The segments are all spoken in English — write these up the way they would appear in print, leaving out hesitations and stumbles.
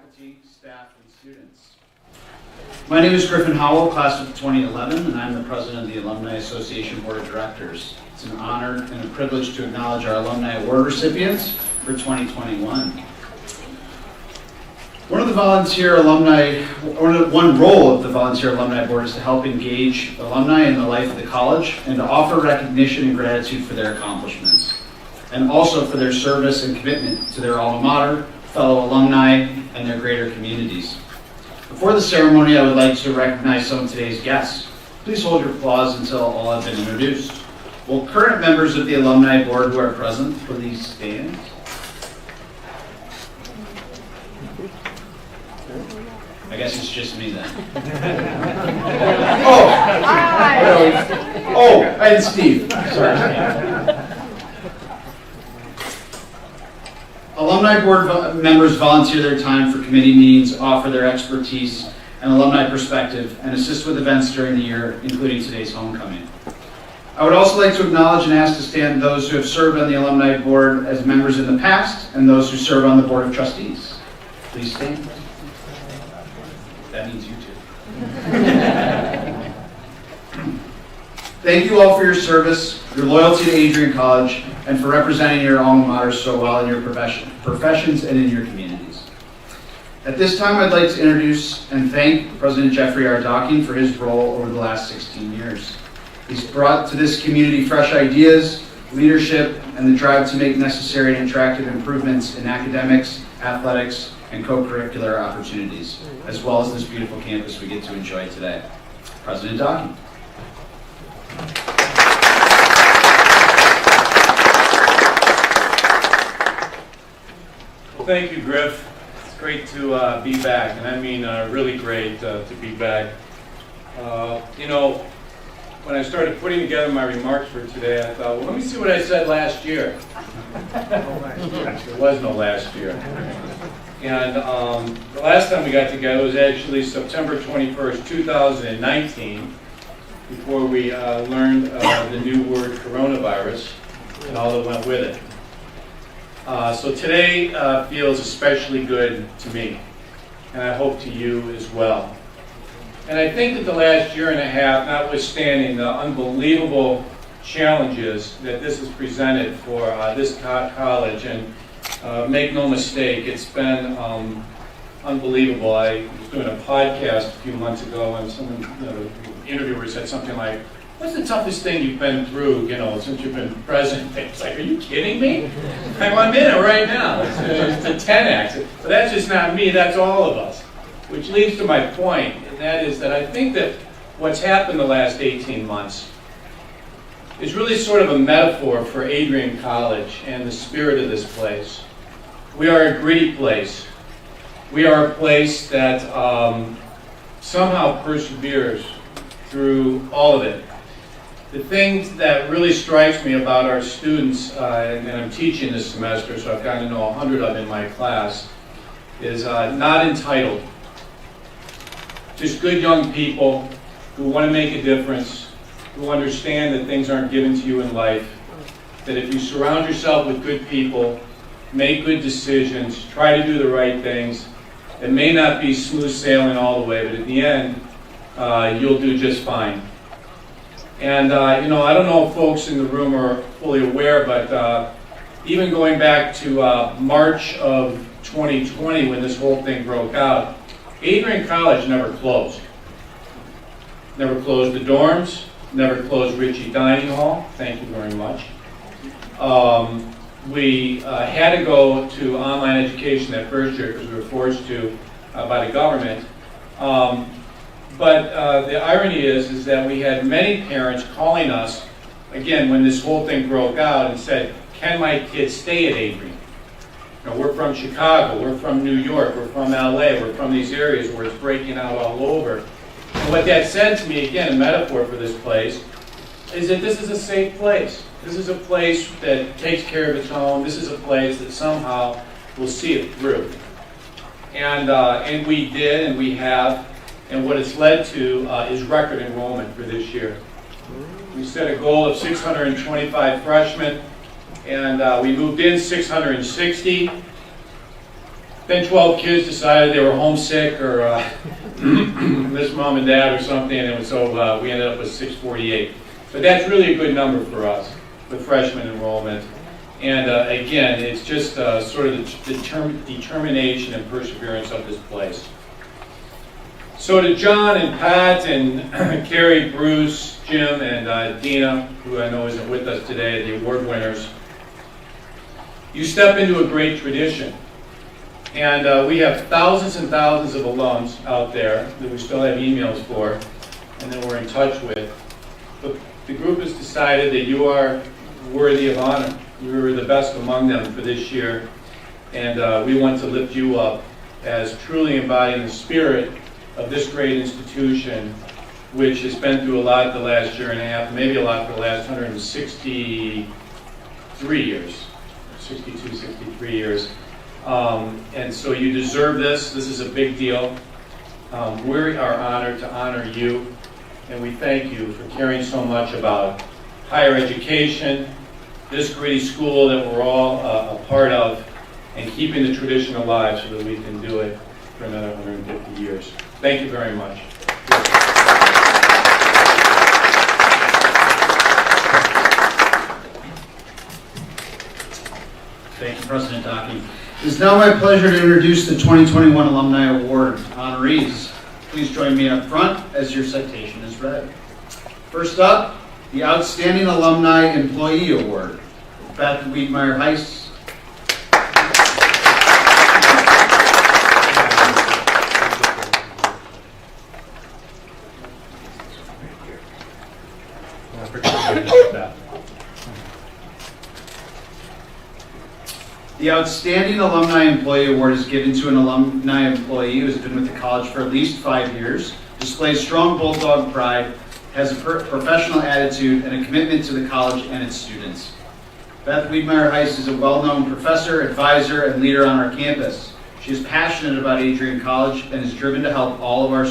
faculty, staff, and students. My name is Griffin Howell, class of 2011, and I'm the president of the Alumni Association Board of Directors. It's an honor and a privilege to acknowledge our alumni award recipients for 2021. One role of the Volunteer Alumni Board is to help engage alumni in the life of the college and to offer recognition and gratitude for their accomplishments, and also for their service and commitment to their alma mater, fellow alumni, and their greater communities. Before the ceremony, I would like to recognize some of today's guests. Please hold your applause until all have been introduced. Will current members of the Alumni Board who are present please stand? I guess it's just me then. And Steve. Sorry, Steve. Alumni Board members volunteer their time for committee meetings, offer their expertise and alumni perspective, and assist with events during the year, including today's homecoming. I would also like to acknowledge and ask to stand those who have served on the Alumni Board as members in the past and those who serve on the Board of Trustees. Please stand. That means you too. Thank you all for your service, your loyalty to Adrian College, and for representing your alma mater so well in your professions and in your communities. At this time, I'd like to introduce and thank President Jeffrey R. Docking for his role over the last 16 years. He's brought to this community fresh ideas, leadership, and the drive to make necessary and attractive improvements in academics, athletics, and co-curricular opportunities, as well as this beautiful campus we get to enjoy today. President Docking. Well, thank you, Griff. It's great to be back, and I mean really great to be back. When I started putting together my remarks for today, I thought, well, let me see what I said last year. There was no last year. And the last time we got together was actually September 21st, 2019, before we learned the new word coronavirus and all that went with it. So today feels especially good to me, and I hope to you as well. And I think that the last year and a half, notwithstanding the unbelievable challenges that this has presented for this college, and make no mistake, it's been unbelievable. I was doing a podcast a few months ago, and someone, the interviewer said something like, "What's the toughest thing you've been through, since you've been president?" It's like, are you kidding me? I'm in it right now. It's a 10X. But that's just not me, that's all of us. Which leads to my point, and that is that I think that what's happened the last 18 months is really sort of a metaphor for Adrian College and the spirit of this place. We are a gritty place. We are a place that somehow perseveres through all of it. The thing that really strikes me about our students, and I'm teaching this semester, so I've gotten to know 100 of them in my class, is not entitled. Just good young people who want to make a difference, who understand that things aren't given to you in life, that if you surround yourself with good people, make good decisions, try to do the right things, it may not be smooth sailing all the way, but at the end, you'll do just fine. And I don't know if folks in the room are fully aware, but even going back to March of 2020 when this whole thing broke out, Adrian College never closed. Never closed the dorms, never closed Ritchie Dining Hall, thank you very much. We had to go to online education that first year because we were forced to by the government. But the irony is that we had many parents calling us, again, when this whole thing broke out and said, can my kids stay at Adrian? We're from Chicago, we're from New York, we're from LA, we're from these areas where it's breaking out all over. And what that said to me, again, a metaphor for this place, is that this is a safe place. This is a place that takes care of its own. This is a place that somehow will see it through. And we did, and we have, and what it's led to is record enrollment for this year. We set a goal of 625 freshmen, and we moved in 660. then 12 kids decided they were homesick or missed mom and dad or something, and so we ended up with 648. But that's really a good number for us, with freshman enrollment. And again, it's just sort of the determination and perseverance of this place. So to John and Pat and Carrie, Bruce, Jim, and Dina, who I know isn't with us today, the award winners, you step into a great tradition. And we have thousands and thousands of alums out there that we still have emails for and that we're in touch with. But the group has decided that you are worthy of honor. You were the best among them for this year. And we want to lift you up as truly embodying the spirit of this great institution, which has been through a lot the last year and a half, maybe a lot for the last 163 years, 62, 63 years. And so you deserve this. This is a big deal. We are honored to honor you, and we thank you for caring so much about higher education, this great school that we're all a part of, and keeping the tradition alive so that we can do it for another 150 years. Thank you very much. Thank you, President Dockey. It is now my pleasure to introduce the 2021 Alumni Award honorees. Please join me up front as your citation is read. First up, the Outstanding Alumni Employee Award. Beth Wiedmeyer, Heist. The Outstanding Alumni Employee Award is given to an alumni employee who has been with the college for at least 5 years, displays strong Bulldog pride, has a professional attitude, and a commitment to the college and its students. Beth Wiedmeyer Heist is a well-known professor, advisor, and leader on our campus. She is passionate about Adrian College and is driven to help all of our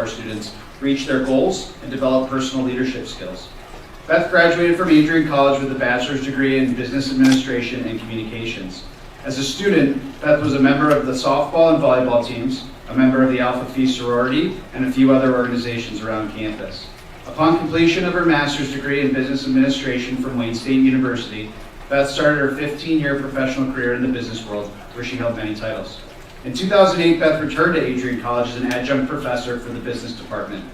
students reach their goals and develop personal leadership skills. Beth graduated from Adrian College with a bachelor's degree in business administration and communications. As a student, Beth was a member of the softball and volleyball teams, a member of the Alpha Phi sorority, and a few other organizations around campus. Upon completion of her master's degree in business administration from Wayne State University, Beth started her 15-year professional career in the business world, where she held many titles. In 2008, Beth returned to Adrian College as an adjunct professor for the business department.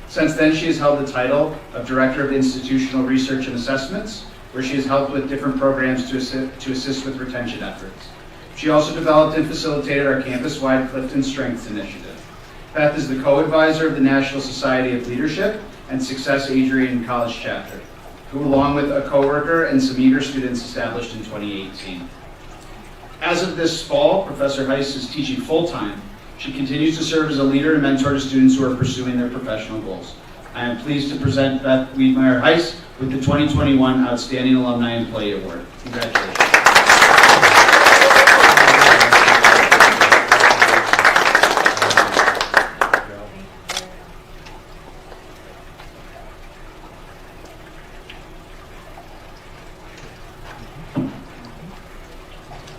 Since then, she has held the title of Director of Institutional Research and Assessments, where she has helped with different programs to assist with retention efforts. She also developed and facilitated our campus-wide Clifton Strengths Initiative. Beth is the co-advisor of the National Society of Leadership and Success Adrian College Chapter, who along with a coworker and some eager students established in 2018. As of this fall, Professor Heist is teaching full-time. She continues to serve as a leader and mentor to students who are pursuing their professional goals. I am pleased to present Beth Wiedmeyer Heist with the 2021 Outstanding Alumni Employee Award. Congratulations.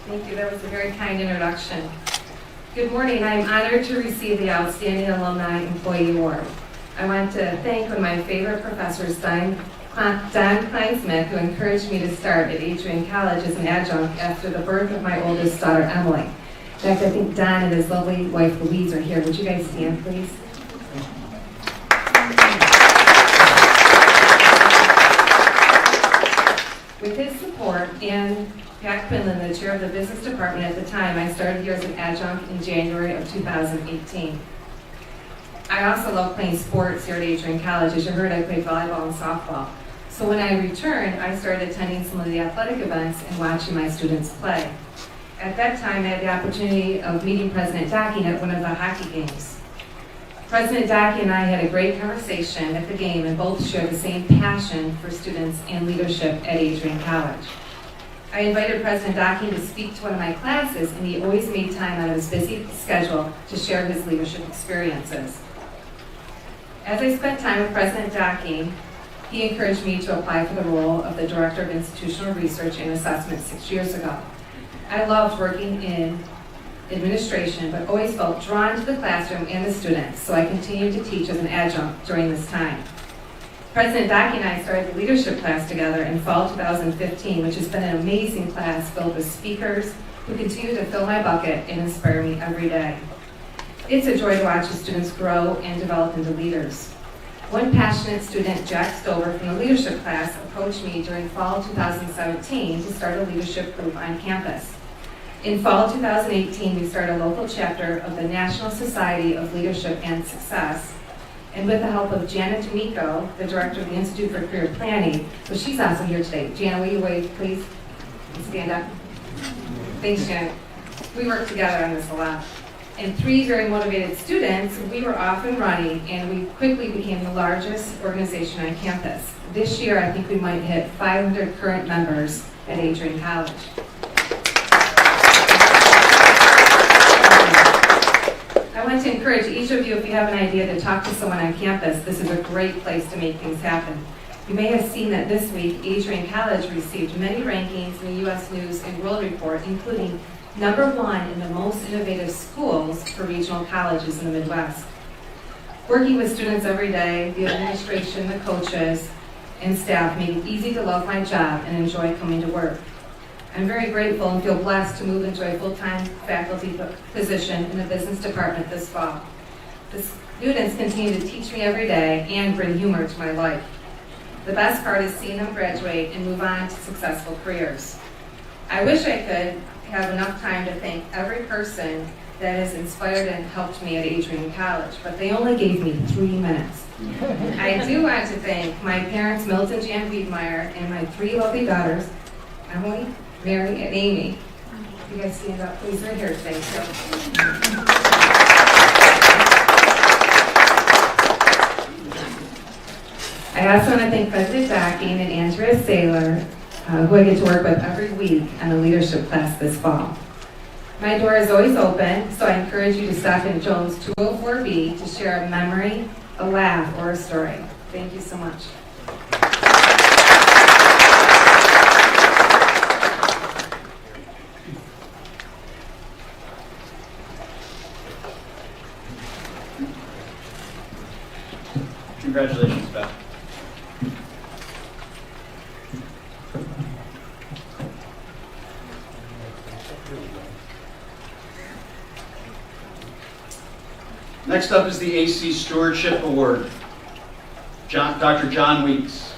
Thank you. That was a very kind introduction. Good morning. I am honored to receive the Outstanding Alumni Employee Award. I want to thank one of my favorite professors, Don Klein-Smith, who encouraged me to start at Adrian College as an adjunct after the birth of my oldest daughter, Emily. In fact, I think Don and his lovely wife, Louise, are here. Would you guys stand, please? With his support and Pat Quinlan, the chair of the business department at the time, I started here as an adjunct in January of 2018. I also love playing sports here at Adrian College. As you heard, I played volleyball and softball. So when I returned, I started attending some of the athletic events and watching my students play. At that time, I had the opportunity of meeting President Dockey at one of the hockey games. President Dockey and I had a great conversation at the game and both shared the same passion for students and leadership at Adrian College. I invited President Dockey to speak to one of my classes, and he always made time out of his busy schedule to share his leadership experiences. As I spent time with President Dockey, he encouraged me to apply for the role of the Director of Institutional Research and Assessment 6 years ago. I loved working in administration, but always felt drawn to the classroom and the students, so I continued to teach as an adjunct during this time. President Docky and I started the leadership class together in fall 2015, which has been an amazing class filled with speakers who continue to fill my bucket and inspire me every day. It's a joy to watch the students grow and develop into leaders. One passionate student, Jack Stover from the leadership class, approached me during fall 2017 to start a leadership group on campus. In fall 2018, we started a local chapter of the National Society of Leadership and Success. And with the help of Janet D'Amico, the director of the Institute for Career Planning, well, she's also here today. Janet, will you wave, please? Stand up. Thanks, Janet. We work together on this a lot. And 3 very motivated students, we were off and running, and we quickly became the largest organization on campus. This year, I think we might hit 500 current members at Adrian College. I want to encourage each of you, if you have an idea to talk to someone on campus, this is a great place to make things happen. You may have seen that this week, Adrian College received many rankings in the U.S. News and World Report, including #1 in the most innovative schools for regional colleges in the Midwest. Working with students every day, the administration, the coaches, and staff made it easy to love my job and enjoy coming to work. I'm very grateful and feel blessed to move into a full-time faculty position in the business department this fall. The students continue to teach me every day and bring humor to my life. The best part is seeing them graduate and move on to successful careers. I wish I could have enough time to thank every person that has inspired and helped me at Adrian College, but they only gave me 3 minutes. I do want to thank my parents, Milton Jan Wiedmeyer, and my 3 lovely daughters, Emily, Mary, and Amy. You guys stand up, please, right here today. I also want to thank President Docking and Andrea Saylor, who I get to work with every week on the leadership class this fall. My door is always open, so I encourage you to stop in Jones 204B to share a memory, a laugh, or a story. Thank you so much. Congratulations, Beth. Next up is the AC Stewardship Award. Dr. John Weeks.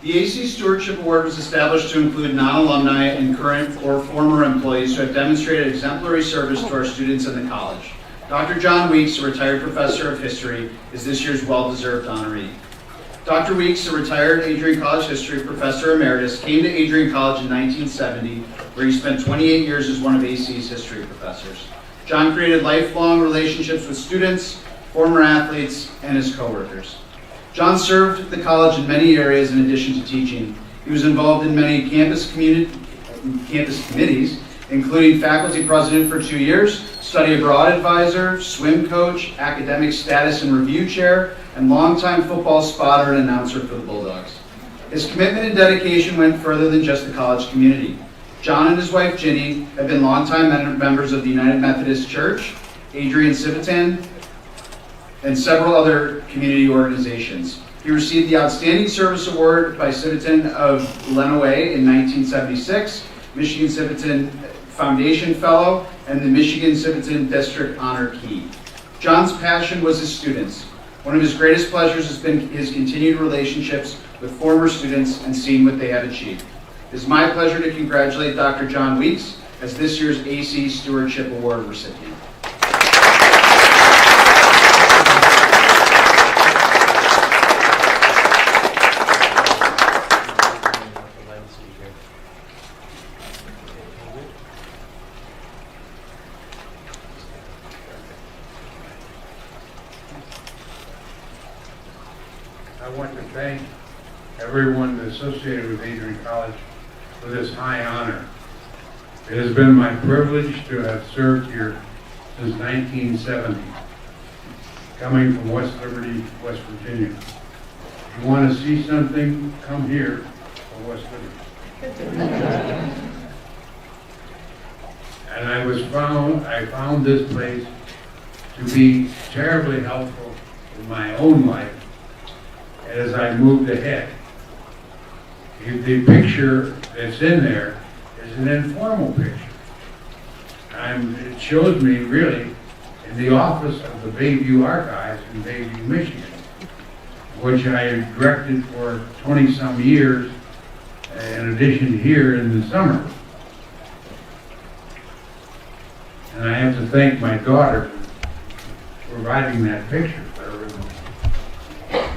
The AC Stewardship Award was established to include non-alumni and current or former employees who have demonstrated exemplary service to our students in the college. Dr. John Weeks, a retired professor of history, is this year's well-deserved honoree. Dr. Weeks, a retired Adrian College history professor emeritus, came to Adrian College in 1970, where he spent 28 years as one of AC's history professors. John created lifelong relationships with students, former athletes, and his coworkers. John served the college in many areas in addition to teaching. He was involved in many campus committees, including faculty president for 2 years, study abroad advisor, swim coach, academic status and review chair, and longtime football spotter and announcer for the Bulldogs. His commitment and dedication went further than just the college community. John and his wife Ginny have been longtime members of the United Methodist Church, Adrian Civitan, and several other community organizations. He received the Outstanding Service Award by Civitan of Lenawee in 1976, Michigan Civitan Foundation Fellow, and the Michigan Civitan District Honor Key. John's passion was his students. One of his greatest pleasures has been his continued relationships with former students and seeing what they have achieved. It is my pleasure to congratulate Dr. John Weeks as this year's AC Stewardship Award recipient. I want to thank everyone associated with Adrian College for this high honor. It has been my privilege to have served here since 1970, coming from West Liberty, West Virginia. If you want to see something, come here or West Liberty. And I found this place to be terribly helpful in my own life as I moved ahead. The picture that's in there is an informal picture. It shows me really in the office of the Bayview Archives in Bayview, Michigan, which I directed for 20-some years, in addition here in the summer. And I have to thank my daughter for providing that picture.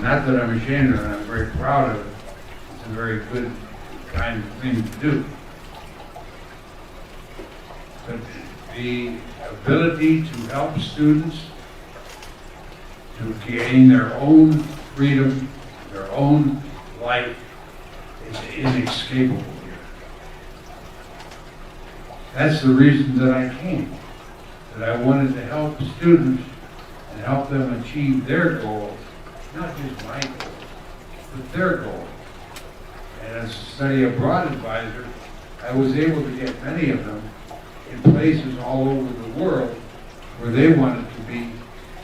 Not that I'm ashamed of it, I'm very proud of it. It's a very good kind of thing to do. But the ability to help students to gain their own freedom, their own life, is inescapable here. That's the reason that I came. That I wanted to help students and help them achieve their goals, not just my goals, but their goals. And as a study abroad advisor, I was able to get many of them in places all over the world where they wanted to be,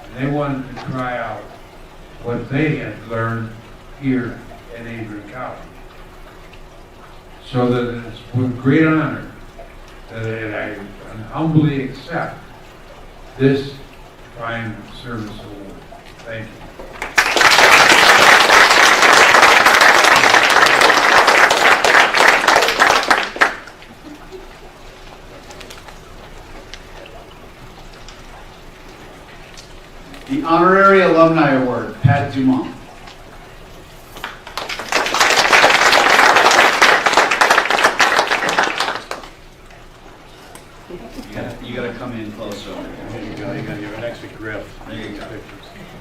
and they wanted to try out what they had learned here at Adrian College. So that it's with great honor that I humbly accept this fine service award. Thank you. The Honorary Alumni Award, Pat Dumont. You gotta come in close over. There you go, you got your extra grip. There you go.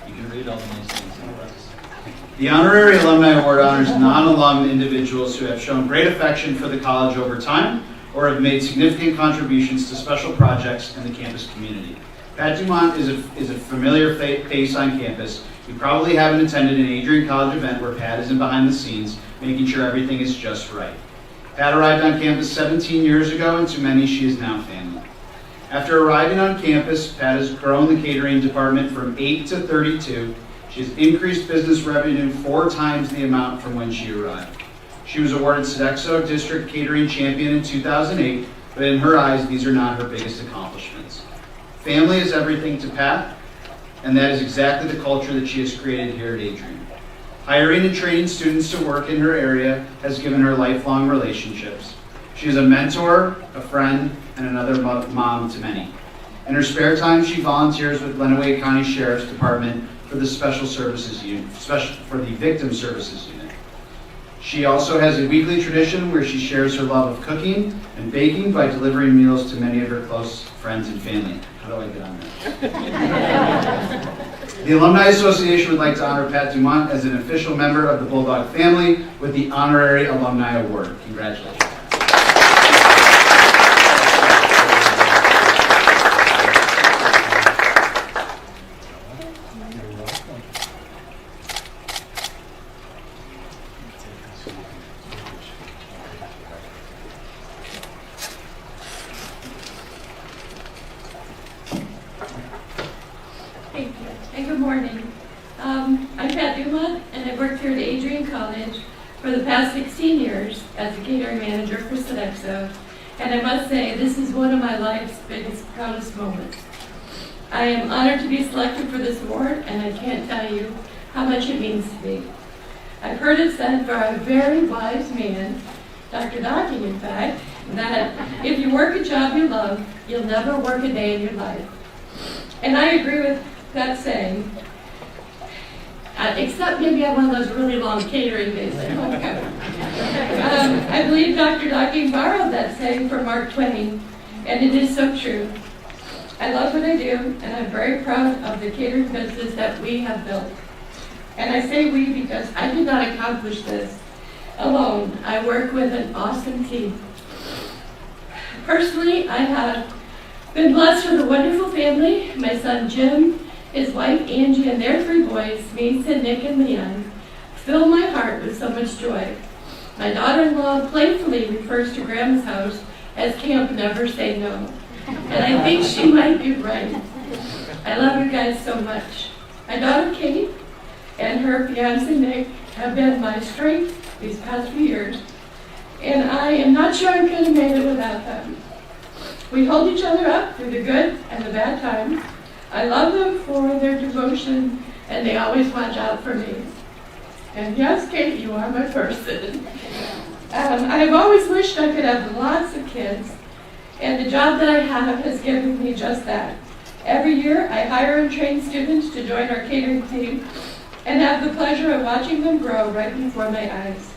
You can read all the nice things in the rest. The Honorary Alumni Award honors non-alum individuals who have shown great affection for the college over time or have made significant contributions to special projects in the campus community. Pat Dumont is a familiar face on campus. You probably haven't attended an Adrian College event where Pat isn't behind the scenes, making sure everything is just right. Pat arrived on campus 17 years ago, and to many she is now family. After arriving on campus, Pat has grown the catering department from 8 to 32. She has increased business revenue 4 times the amount from when she arrived. She was awarded Sodexo District Catering Champion in 2008, but in her eyes, these are not her biggest accomplishments. Family is everything to Pat, and that is exactly the culture that she has created here at Adrian. Hiring and training students to work in her area has given her lifelong relationships. She is a mentor, a friend, and another mom to many. In her spare time, she volunteers with Lenawee County Sheriff's Department for the Special Services Unit, for the Victim Services Unit. She also has a weekly tradition where she shares her love of cooking and baking by delivering meals to many of her close friends and family. How do I get on that? The Alumni Association would like to honor Pat Dumont as an official member of the Bulldog family with the Honorary Alumni Award. Congratulations. Thank you, and good morning. I'm Pat Dumont, and I've worked here at Adrian College for the past 16 years as a catering manager for Sodexo, and I must say this is one of my life's biggest, proudest moments. I am honored to be selected for this award, and I can't tell you how much it means to me. I've heard it said by a very wise man, Dr. Docking in fact, that if you work a job you love, you'll never work a day in your life. And I agree with that saying, except maybe I'm one of those really long catering days at home. I believe Dr. Docking borrowed that saying from Mark Twain, and it is so true. I love what I do, and I'm very proud of the catering business that we have built. And I say we because I did not accomplish this alone. I work with an awesome team. Personally, I have been blessed with a wonderful family. My son Jim, his wife Angie, and their 3 boys, Mason, Nick, and Leon, fill my heart with so much joy. My daughter-in-law playfully refers to Grandma's house as Camp Never Say No. And I think she might be right. I love you guys so much. My daughter Kate and her fiancé Nick have been my strength these past few years, and I am not sure I could have made it without them. We hold each other up through the good and the bad times. I love them for their devotion, and they always watch out for me. And yes, Kate, you are my person. I've always wished I could have lots of kids, and the job that I have has given me just that. Every year, I hire and train students to join our catering team and have the pleasure of watching them grow right before my eyes.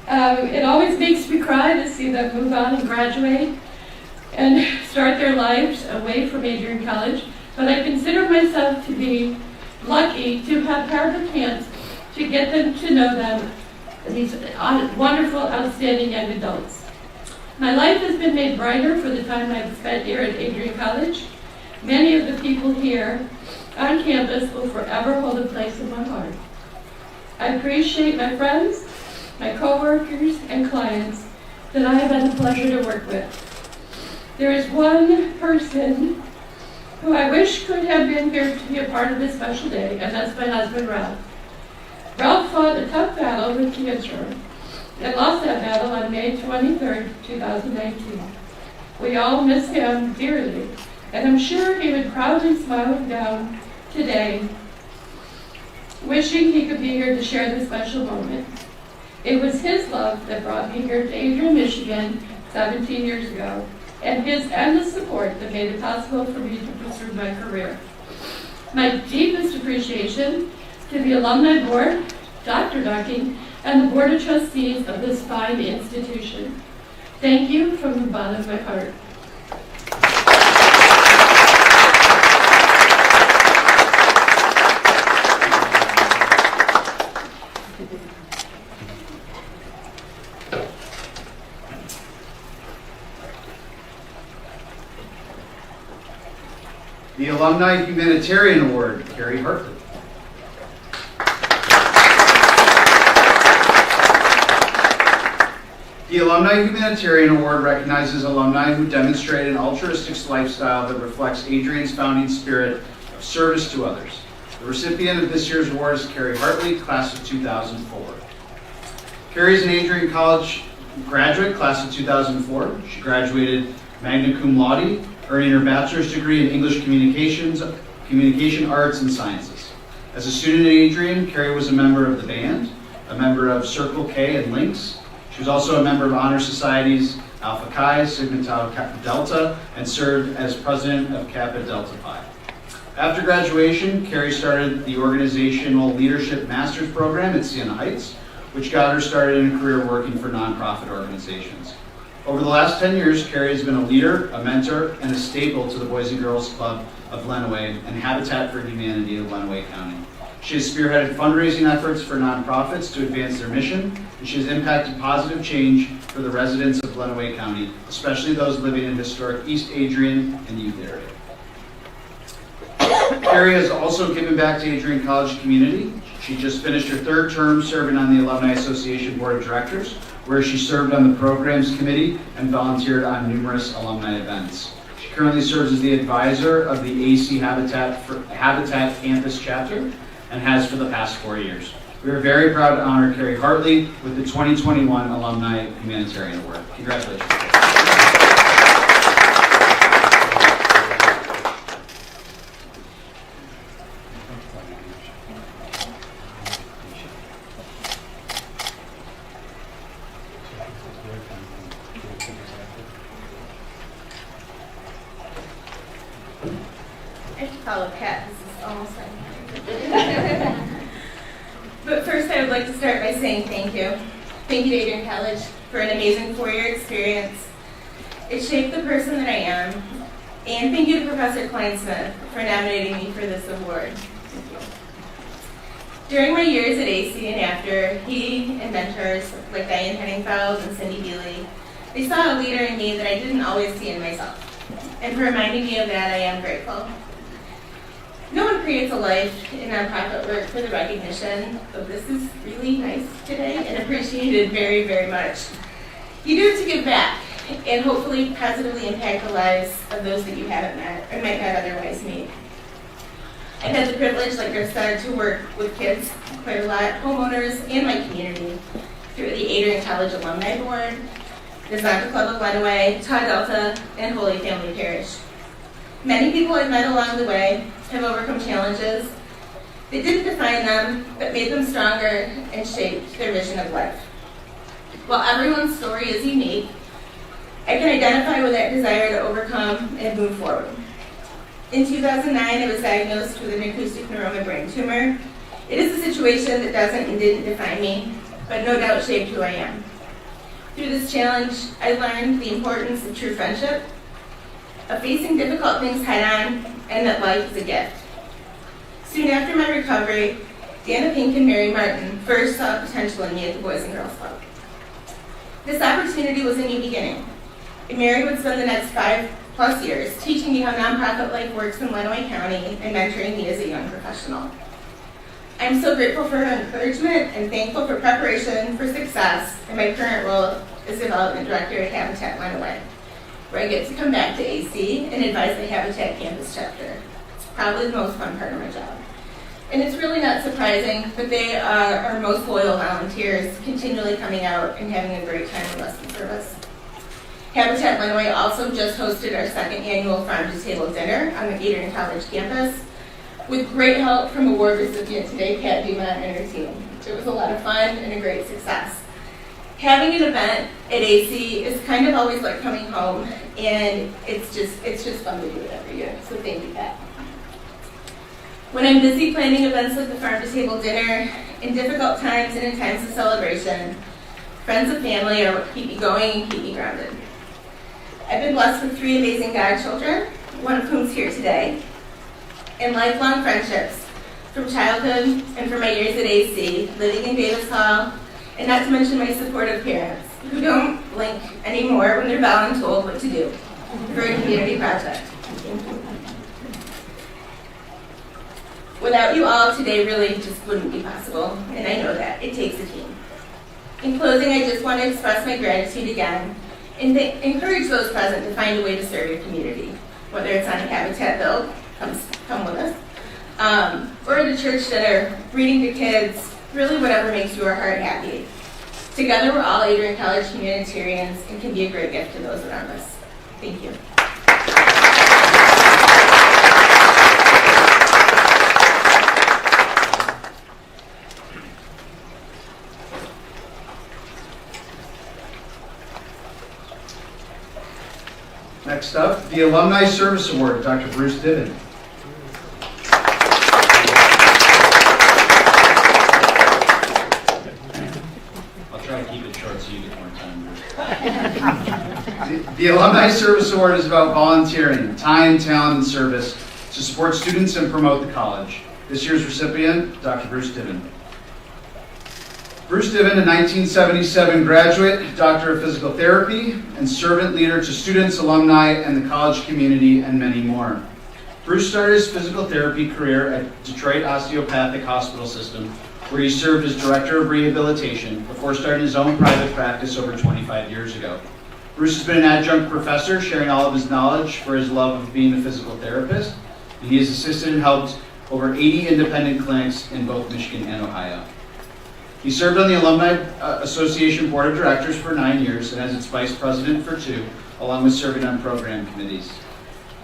It always makes me cry to see them move on and graduate and start their lives away from Adrian College, but I consider myself to be lucky to have had the chance to get them to know them, these wonderful, outstanding young adults. My life has been made brighter for the time I've spent here at Adrian College. Many of the people here on campus will forever hold a place in my heart. I appreciate my friends, my coworkers, and clients that I have had the pleasure to work with. There is one person who I wish could have been here to be a part of this special day, and that's my husband, Ralph. Ralph fought a tough battle with cancer and lost that battle on May 23rd, 2019. We all miss him dearly, and I'm sure he would proudly smile down today, wishing he could be here to share this special moment. It was his love that brought me here to Adrian, Michigan 17 years ago, and his endless support that made it possible for me to pursue my career. My deepest appreciation to the Alumni Board, Dr. Ducking, and the Board of Trustees of this fine institution. Thank you from the bottom of my heart. The Alumni Humanitarian Award, Carrie Hartley. The Alumni Humanitarian Award recognizes alumni who demonstrate an altruistic lifestyle that reflects Adrian's founding spirit of service to others. The recipient of this year's award is Carrie Hartley, class of 2004. Carrie is an Adrian College graduate, class of 2004. She graduated magna cum laude, earning her bachelor's degree in English Communication Arts and Sciences. As a student at Adrian, Carrie was a member of the band, a member of Circle K and Lynx. She was also a member of honor societies Alpha Chi, Sigma Tau Delta, and served as president of Kappa Delta Pi. After graduation, Carrie started the Organizational Leadership Master's Program at Siena Heights, which got her started in a career working for nonprofit organizations. Over the last 10 years, Carrie has been a leader, a mentor, and a staple to the Boys and Girls Club of Lenawee and Habitat for Humanity of Lenawee County. She has spearheaded fundraising efforts for nonprofits to advance their mission, and she has impacted positive change for the residents of Lenawee County, especially those living in historic East Adrian and the youth area. Carrie has also given back to Adrian College community. She just finished her third term serving on the Alumni Association Board of Directors, where she served on the Programs Committee and volunteered on numerous alumni events. She currently serves as the advisor of the AC Habitat Campus Chapter and has for the past 4 years. We are very proud to honor Carrie Hartley with the 2021 Alumni Humanitarian Award. Congratulations. I should follow Pat, this is almost time. But first I would like to start by saying thank you. Thank you to Adrian College for an amazing 4-year experience. It shaped the person that I am. And thank you to Professor Kleinsmith for nominating me for this award. Thank you. During my years at AC and after, he and mentors like Diane Henningfeld and Cindy Bealey, they saw a leader in me that I didn't always see in myself. And for reminding me of that, I am grateful. No one what creates a life in nonprofit work for the recognition of this is really nice today and appreciated very, very much. You do it to give back and hopefully positively impact the lives of those that you haven't met or might not otherwise meet. I've had the privilege, like I said, to work with kids quite a lot, homeowners, and my community through the Adrian College Alumni Board, the Zonta Club of Lenawee, Todd Delta, and Holy Family Parish. Many people I've met along the way have overcome challenges that didn't define them, but made them stronger and shaped their vision of life. While everyone's story is unique, I can identify with that desire to overcome and move forward. In 2009, I was diagnosed with an acoustic neuroma brain tumor. It is a situation that doesn't and didn't define me, but no doubt shaped who I am. Through this challenge, I learned the importance of true friendship, of facing difficult things head-on, and that life is a gift. Soon after my recovery, Dana Pink and Mary Martin first saw potential in me at the Boys and Girls Club. This opportunity was a new beginning. And Mary would spend the next 5+ years teaching me how nonprofit life works in Lenawee County and mentoring me as a young professional. I'm so grateful for her encouragement and thankful for preparation for success in my current role as Development Director at Habitat Lenawee, where I get to come back to AC and advise the Habitat Campus Chapter. It's probably the most fun part of my job. And it's really not surprising, but they are our most loyal volunteers, continually coming out and having a great time with us in service. Habitat Lenawee also just hosted our second annual farm-to-table dinner on the Adrian College campus, with great help from award recipient today, Pat Dumont and her team. It was a lot of fun and a great success. Having an event at AC is kind of always like coming home, and it's just fun to do it every year, so thank you, Pat. When I'm busy planning events like the farm-to-table dinner, in difficult times and in times of celebration, friends and family are what keep me going and keep me grounded. I've been blessed with 3 amazing godchildren, one of whom's here today, and lifelong friendships from childhood and from my years at AC, living in Davis Hall, and not to mention my supportive parents, who don't blink anymore when they're voluntold what to do for a community project. Without you all, today really just wouldn't be possible, and I know that. It takes a team. In closing, I just want to express my gratitude again and encourage those present to find a way to serve your community, whether it's on a Habitat bill, come with us, or at a church dinner, reading to kids, really whatever makes your heart happy. Together, we're all Adrian College Humanitarians and can be a great gift to those around us. Thank you. Next up, the Alumni Service Award, Dr. Bruce Diven. I'll try to keep it short so you get more time. The Alumni Service Award is about volunteering, time, talent, and service to support students and promote the college. This year's recipient, Dr. Bruce Diven. Bruce Diven, a 1977 graduate, Doctor of Physical Therapy, and servant leader to students, alumni, and the college community, and many more. Bruce started his physical therapy career at Detroit Osteopathic Hospital System, where he served as Director of Rehabilitation before starting his own private practice over 25 years ago. Bruce has been an adjunct professor, sharing all of his knowledge for his love of being a physical therapist, and he has assisted and helped over 80 independent clinics in both Michigan and Ohio. He served on the Alumni Association Board of Directors for 9 years and as its Vice President for 2, along with serving on program committees.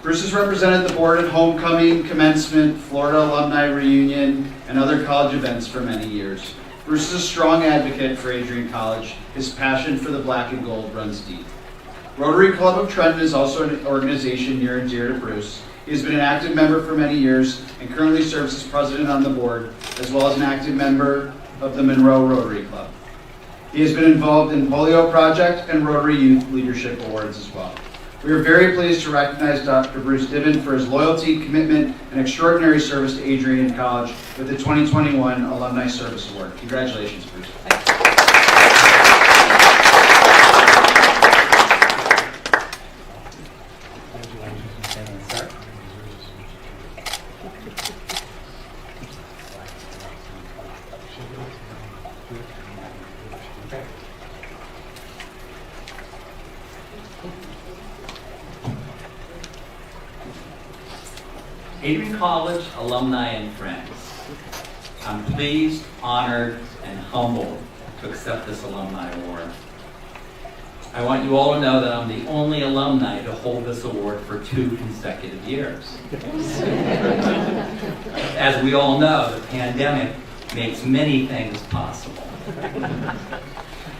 Bruce has represented the board at homecoming, commencement, Florida Alumni Reunion, and other college events for many years. Bruce is a strong advocate for Adrian College. His passion for the black and gold runs deep. Rotary Club of Trenton is also an organization near and dear to Bruce. He has been an active member for many years and currently serves as president on the board, as well as an active member of the Monroe Rotary Club. He has been involved in Polio Project and Rotary Youth Leadership Awards as well. We are very pleased to recognize Dr. Bruce Diven for his loyalty, commitment, and extraordinary service to Adrian College with the 2021 Alumni Service Award. Congratulations, Bruce. Adrian College alumni and friends, I'm pleased, honored, and humbled to accept this alumni award. I want you all to know that I'm the only alumni to hold this award for 2 consecutive years. As we all know, the pandemic makes many things possible.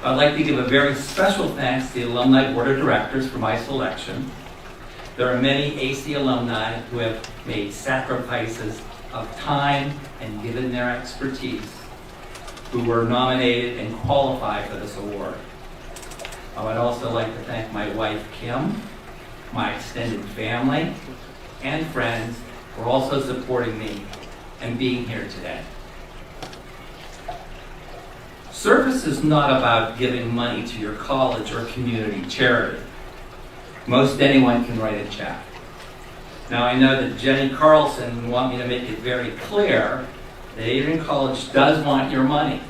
I'd like to give a very special thanks to the Alumni Board of Directors for my selection. There are many AC alumni who have made sacrifices of time and given their expertise, who were nominated and qualified for this award. I would also like to thank my wife, Kim, my extended family, and friends for also supporting me and being here today. Service is not about giving money to your college or community charity. Most anyone can write a check. Now I know that Jenny Carlson would want me to make it very clear that Adrian College does want your money.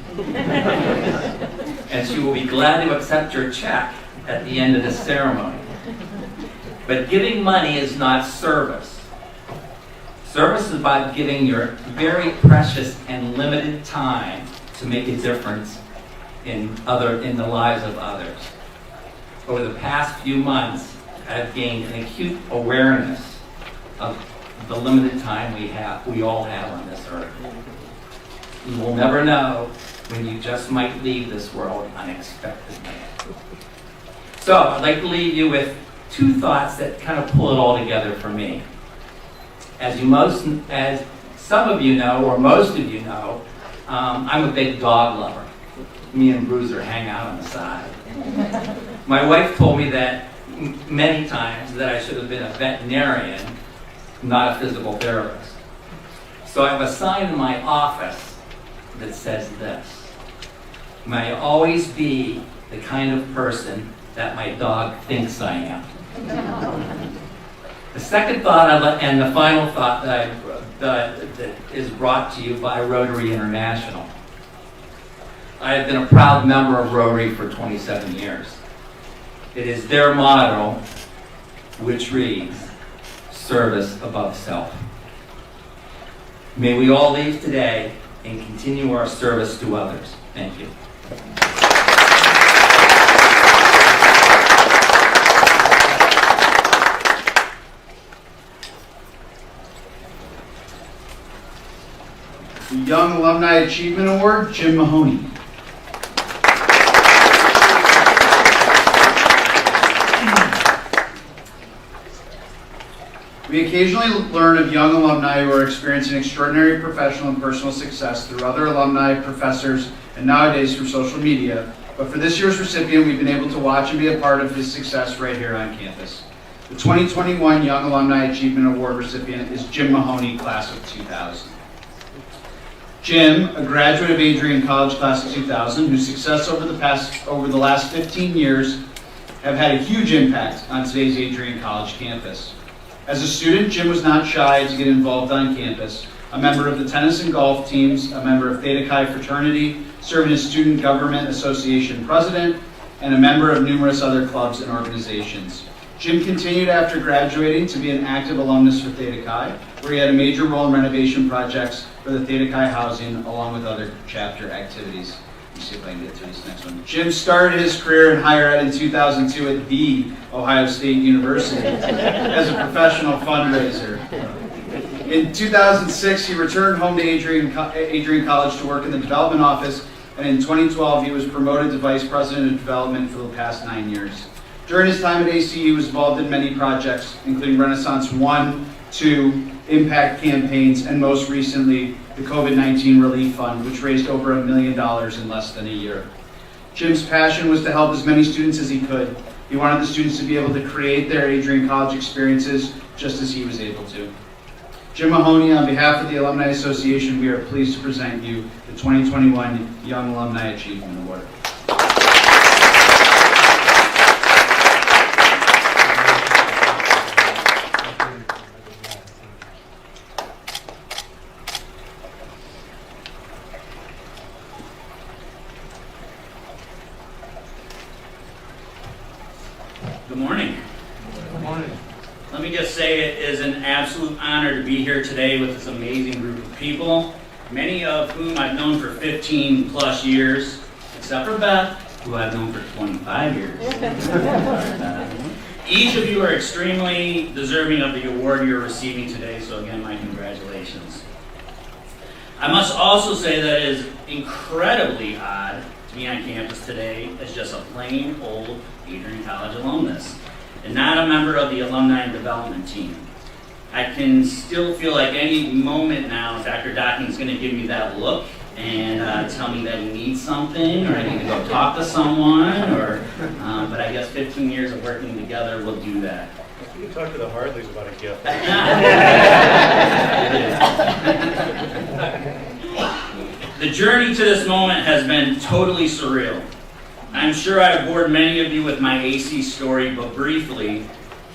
And she will be glad to accept your check at the end of the ceremony. But giving money is not service. Service is about giving your very precious and limited time to make a difference in the lives of others. Over the past few months, I've gained an acute awareness of the limited time we all have on this earth. You will never know when you just might leave this world unexpectedly. So I'd like to leave you with 2 thoughts that kind of pull it all together for me. As some of you know, or most of you know, I'm a big dog lover. Me and Bruiser hang out on the side. My wife told me that many times that I should have been a veterinarian, not a physical therapist. So I have a sign in my office that says this: may I always be the kind of person that my dog thinks I am. The second thought, and the final thought that is brought to you by Rotary International. I have been a proud member of Rotary for 27 years. It is their motto, which reads, service above self. May we all leave today and continue our service to others. Thank you. The Young Alumni Achievement Award, Jim Mahoney. We occasionally learn of young alumni who are experiencing extraordinary professional and personal success through other alumni, professors, and nowadays through social media. But for this year's recipient, we've been able to watch and be a part of his success right here on campus. The 2021 Young Alumni Achievement Award recipient is Jim Mahoney, Class of 2000. Jim, a graduate of Adrian College, Class of 2000, whose success over the last 15 years have had a huge impact on today's Adrian College campus. As a student, Jim was not shy to get involved on campus, a member of the tennis and golf teams, a member of Theta Chi fraternity, serving as Student Government Association president, and a member of numerous other clubs and organizations. Jim continued after graduating to be an active alumnus for Theta Chi, where he had a major role in renovation projects for the Theta Chi housing, along with other chapter activities. Let me see if I can get to this next one. Jim started his career in higher ed in 2002 at the Ohio State University as a professional fundraiser. In 2006, he returned home to Adrian College to work in the development office, and in 2012, he was promoted to Vice President of Development for the past 9 years. During his time at AC, he was involved in many projects, including Renaissance 1, 2, impact campaigns, and most recently, the COVID-19 Relief Fund, which raised over $1 million in less than a year. Jim's passion was to help as many students as he could. He wanted the students to be able to create their Adrian College experiences just as he was able to. Jim Mahoney, on behalf of the Alumni Association, we are pleased to present you the 2021 Young Alumni Achievement Award. Good morning. Good morning. Let me just say it is an absolute honor to be here today with this amazing group of people, many of whom I've known for 15 plus years, except for Beth, who I've known for 25 years. Each of you are extremely deserving of the award you're receiving today, so again, my congratulations. I must also say that it is incredibly odd to be on campus today as just a plain old Adrian College alumnus, and not a member of the Alumni and Development team. I can still feel like any moment now Dr. Docking is going to give me that look and tell me that he needs something, or I need to go talk to someone, or, but I guess 15 years of working together will do that. You can talk to the Hardleys about a gift. The journey to this moment has been totally surreal. I'm sure I have bored many of you with my AC story, but briefly,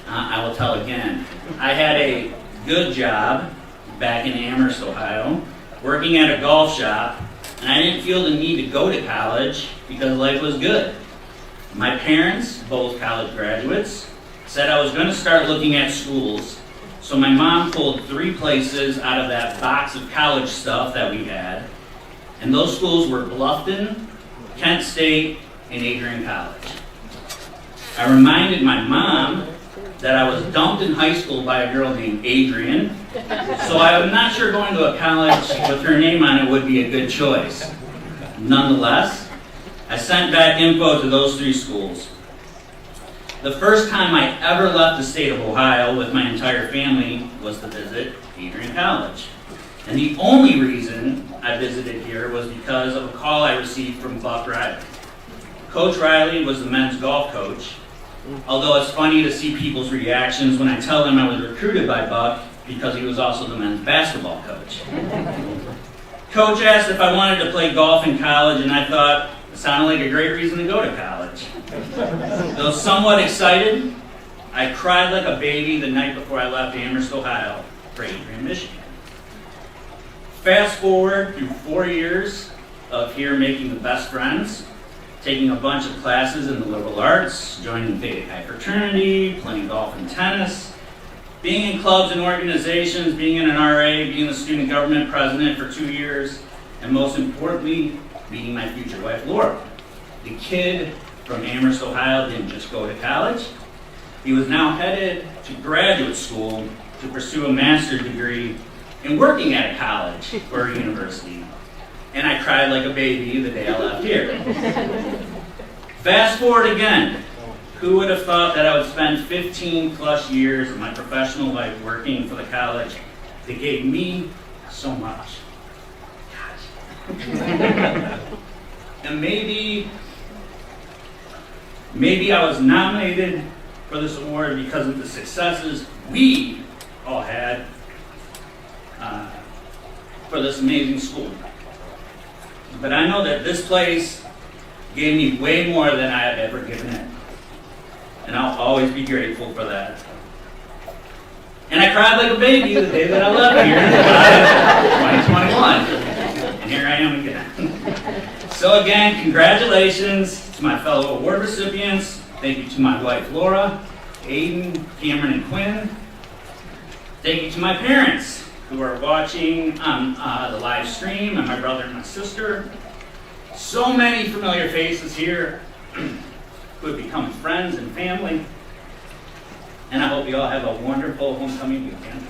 I will tell again. I had a good job back in Amherst, Ohio, working at a golf shop, and I didn't feel the need to go to college because life was good. My parents, both college graduates, said I was going to start looking at schools, so my mom pulled 3 places out of that box of college stuff that we had, and those schools were Bluffton, Kent State, and Adrian College. I reminded my mom that I was dumped in high school by a girl named Adrian, so I'm not sure going to a college with her name on it would be a good choice. Nonetheless, I sent back info to those 3 schools. The first time I ever left the state of Ohio with my entire family was to visit Adrian College. And the only reason I visited here was because of a call I received from Buck Riley. Coach Riley was the men's golf coach, although it's funny to see people's reactions when I tell them I was recruited by Buck because he was also the men's basketball coach. Coach asked if I wanted to play golf in college, and I thought it sounded like a great reason to go to college. Though somewhat excited, I cried like a baby the night before I left Amherst, Ohio for Adrian, Michigan. Fast forward through 4 years of here making the best friends, taking a bunch of classes in the liberal arts, joining Theta Chi fraternity, playing golf and tennis, being in clubs and organizations, being in an RA, being the student government president for 2 years, and most importantly, meeting my future wife, Laura. The kid from Amherst, Ohio didn't just go to college. He was now headed to graduate school to pursue a master's degree in working at a college or a university. And I cried like a baby the day I left here. Fast forward again. Who would have thought that I would spend 15 plus years of my professional life working for the college that gave me so much? Gosh. And maybe I was nominated for this award because of the successes we all had for this amazing school. But I know that this place gave me way more than I had ever given it. And I'll always be grateful for that. And I cried like a baby the day that I left here in July of 2021. And here I am again. So again, congratulations to my fellow award recipients. Thank you to my wife, Laura, Aiden, Cameron, and Quinn. Thank you to my parents who are watching on the live stream, and my brother and my sister. So many familiar faces here who have become friends and family. And I hope you all have a wonderful homecoming weekend.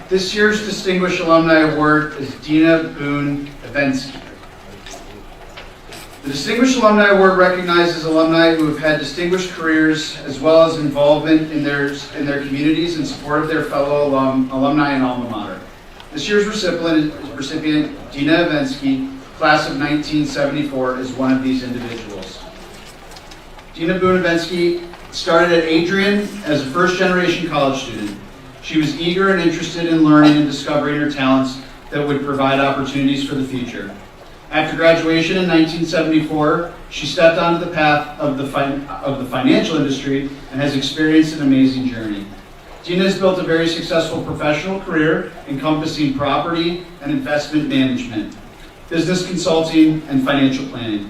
This year's Distinguished Alumni Award is Dina Boone Evensky. The Distinguished Alumni Award recognizes alumni who have had distinguished careers as well as involvement in their communities in support of their fellow alumni and alma mater. This year's recipient, Dina Evensky, class of 1974, is one of these individuals. Dina Boone Evensky started at Adrian as a first-generation college student. She was eager and interested in learning and discovering her talents that would provide opportunities for the future. After graduation in 1974, she stepped onto the path of the financial industry and has experienced an amazing journey. Dina has built a very successful professional career encompassing property and investment management, business consulting, and financial planning.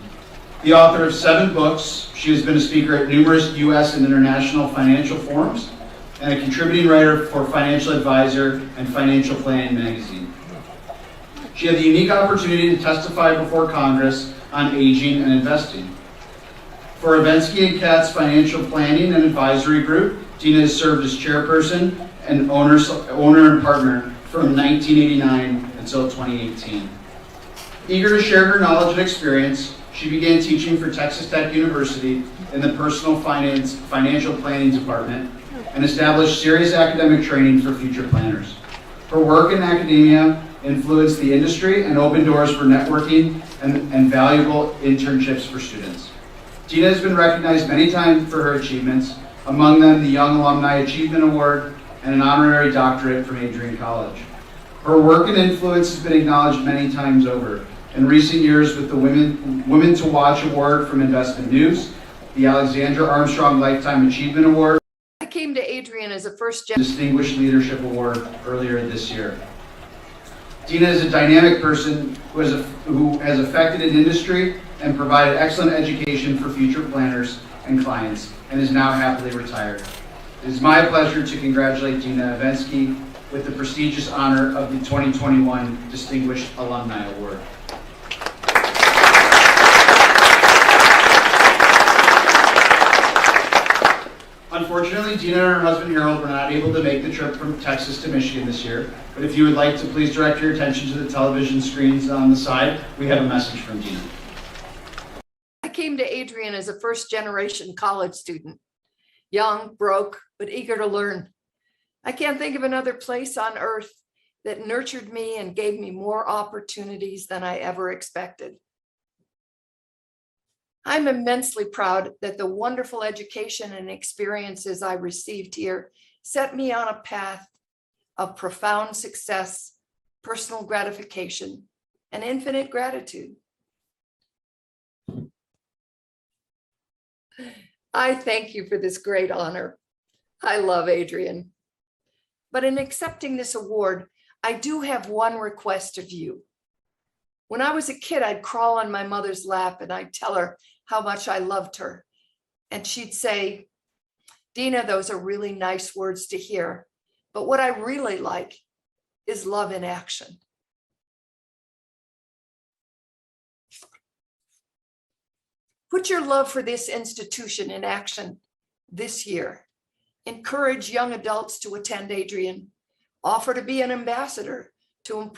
The author of 7 books, she has been a speaker at numerous U.S. and international financial forums, and a contributing writer for Financial Advisor and Financial Planning magazine. She had the unique opportunity to testify before Congress on aging and investing. For Avensky & Katz Financial Planning and Advisory Group, Dina has served as chairperson and owner and partner from 1989 until 2018. Eager to share her knowledge and experience, she began teaching for Texas Tech University in the Personal Financial Planning Department and established serious academic training for future planners. Her work in academia influenced the industry and opened doors for networking and valuable internships for students. Dina has been recognized many times for her achievements, among them the Young Alumni Achievement Award and an honorary doctorate from Adrian College. Her work and influence has been acknowledged many times over. In recent years with the Women to Watch Award from Investment News, the Alexandra Armstrong Lifetime Achievement Award, I came to Adrian as a first-gen Distinguished Leadership Award earlier this year. Dina is a dynamic person who has affected an industry and provided excellent education for future planners and clients, and is now happily retired. It is my pleasure to congratulate Dina Avensky with the prestigious honor of the 2021 Distinguished Alumni Award. Unfortunately, Dina and her husband Harold were not able to make the trip from Texas to Michigan this year, but if you would like to please direct your attention to the television screens on the side, we have a message from Dina. I came to Adrian as a first-generation college student, young, broke, but eager to learn. I can't think of another place on earth that nurtured me and gave me more opportunities than I ever expected. I'm immensely proud that the wonderful education and experiences I received here set me on a path of profound success, personal gratification, and infinite gratitude. I thank you for this great honor. I love Adrian. But in accepting this award, I do have one request of you. When I was a kid, I'd crawl on my mother's lap and I'd tell her how much I loved her. And she'd say, Dina, those are really nice words to hear, but what I really like is love in action. Put your love for this institution in action this year. Encourage young adults to attend Adrian. Offer to be an ambassador to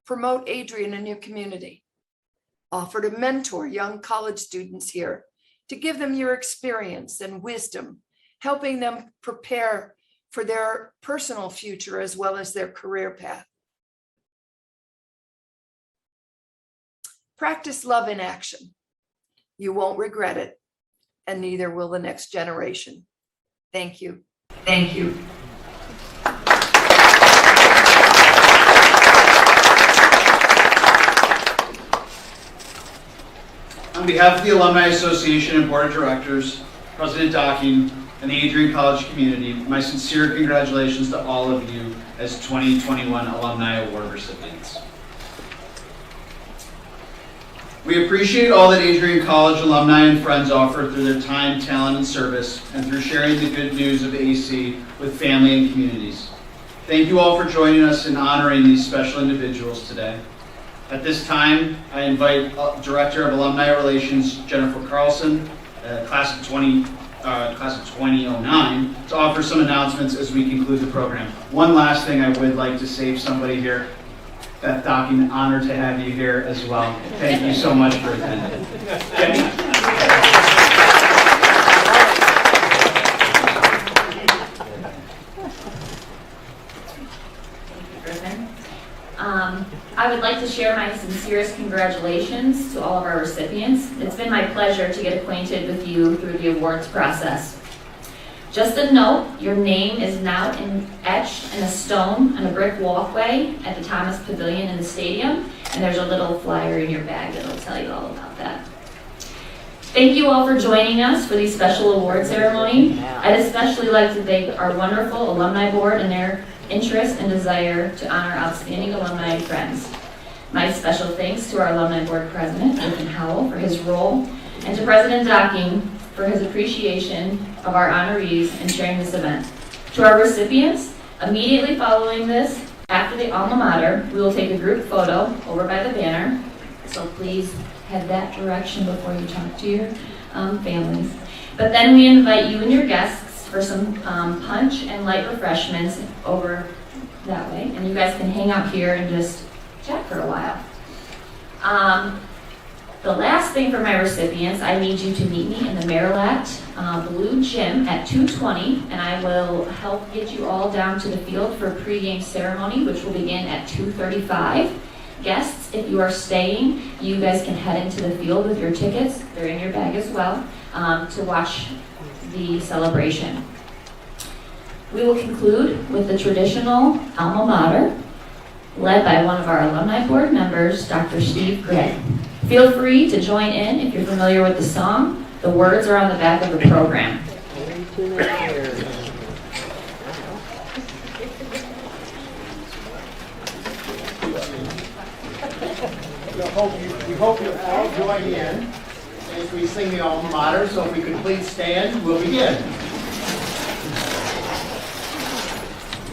promote Adrian in your community. Offer to mentor young college students here, to give them your experience and wisdom, helping them prepare for their personal future as well as their career path. Practice love in action. You won't regret it, and neither will the next generation. Thank you. Thank you. On behalf of the Alumni Association and Board of Directors, President Docking, and the Adrian College community, my sincere congratulations to all of you as 2021 Alumni Award recipients. We appreciate all that Adrian College alumni and friends offer through their time, talent, and service, and through sharing the good news of AC with family and communities. Thank you all for joining us in honoring these special individuals today. At this time, I invite Director of Alumni Relations, Jennifer Carlson, class of 2009, to offer some announcements as we conclude the program. One last thing I would like to save somebody here. Beth Docking, honored to have you here as well. Thank you so much for attending. Jenny? I would like to share my sincerest congratulations to all of our recipients. It's been my pleasure to get acquainted with you through the awards process. Just a note, your name is now etched in a stone on a brick walkway at the Thomas Pavilion in the stadium, and there's a little flyer in your bag that'll tell you all about that. Thank you all for joining us for the special award ceremony. I'd especially like to thank our wonderful alumni board and their interest and desire to honor outstanding alumni friends. My special thanks to our alumni board president, Ethan Howell, for his role, and to President Docking for his appreciation of our honorees and sharing this event. To our recipients, immediately following this, after the Alma Mater, we will take a group photo over by the banner, so please head that direction before you talk to your families. But then we invite you and your guests for some punch and light refreshments over that way, and you guys can hang out here and just chat for a while. The last thing for my recipients, I need you to meet me in the Marilat Blue Gym at 2:20, and I will help get you all down to the field for pregame ceremony, which will begin at 2:35. Guests, if you are staying, you guys can head into the field with your tickets, they're in your bag as well, to watch the celebration. We will conclude with the traditional Alma Mater, led by one of our alumni board members, Dr. Steve Gray. Feel free to join in if you're familiar with the song. The words are on the back of the program. We hope you'll all join in as we sing the Alma Mater, so if we could please stand, we'll begin.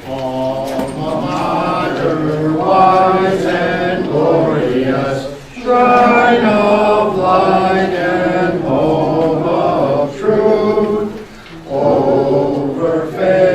Alma Mater, wise and glorious, shrine of light and home of truth, over faith.